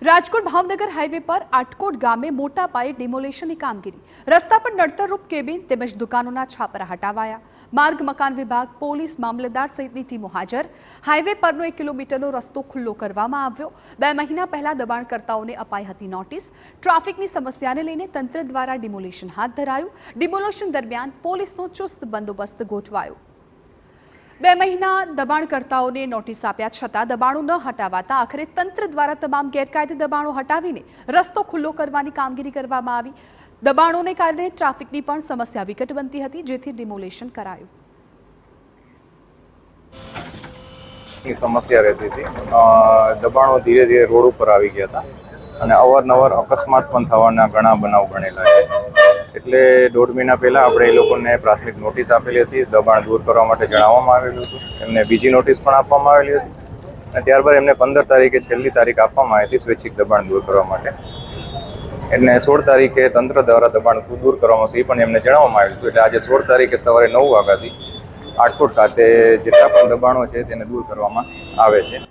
Rajkot Bhavnagar highway પર આટકોટ ગામે મોટા પાયે ડિમોલેશનની કામગીરી, રસ્તા પર નડતરરૂપ કેબિન તેમજ દુકાનોના છાપરા હટાવાયા। માર્ગ મકાન વિભાગ, પોલીસ, મામલતદાર સહિતની ટીમો હાજર। હાઈવે પરનો 1 કિલોમીટરનો રસ્તો ખુલ્લો કરવામાં આવ્યો। 2 મહિના પહેલા દબાણકર્તાઓને અપાઈ હતી નોટિસ। ટ્રાફિકની સમસ્યાને લઈને તંત્ર દ્વારા ડિમોલેશન હાથ ધરાયું। ડિમોલેશન દરમિયાન પોલીસનો ચુસ્ત બંદોબસ્ત ગોઠવાયો। 2 મહિના દબાણકર્તાઓને નોટિસ આપ્યા છતાં દબાણો ન હટાવાતા આખરે તંત્ર દ્વારા તમામ ગેરકાયદે દબાણો હટાવીને રસ્તો ખુલ્લો કરવાની કામગીરી કરવામાં આવી। દબાણોને કારણે ટ્રાફિકની પણ સમસ્યા વિકટ બનતી હતી, જેથી ડિમોલેશન કરાયું। સમસ્યા રહેતી હતી, દબાણો ધીરે ધીરે રોડ ઉપર આવી ગયા હતા અને અવારનવાર અકસ્માત પણ થવાના ઘણા બનાવ બનેલા છે। એટલે 1.5 મહિના પહેલા આપણે એ લોકોને પ્રાથમિક નોટિસ આપેલી હતી, દબાણ દૂર કરવા માટે જણાવવામાં આવેલું હતું। એમને બીજી નોટિસ પણ આપવામાં આવેલી હતી અને ત્યારબાદ એમને 15 તારીખે છેલ્લી તારીખ આપવામાં આવી હતી સ્વૈચ્છિક દબાણ દૂર કરવા માટે। એટલે 16 તારીખે તંત્ર દ્વારા દબાણ દૂર કરવામાં આવશે એ પણ એમને જણાવવામાં આવ્યું હતું। એટલે આજે 16 તારીખે સવારે 9 વાગ્યાથી આટકોટ ખાતે જેટલા પણ દબાણો છે તેને દૂર કરવામાં આવે છે।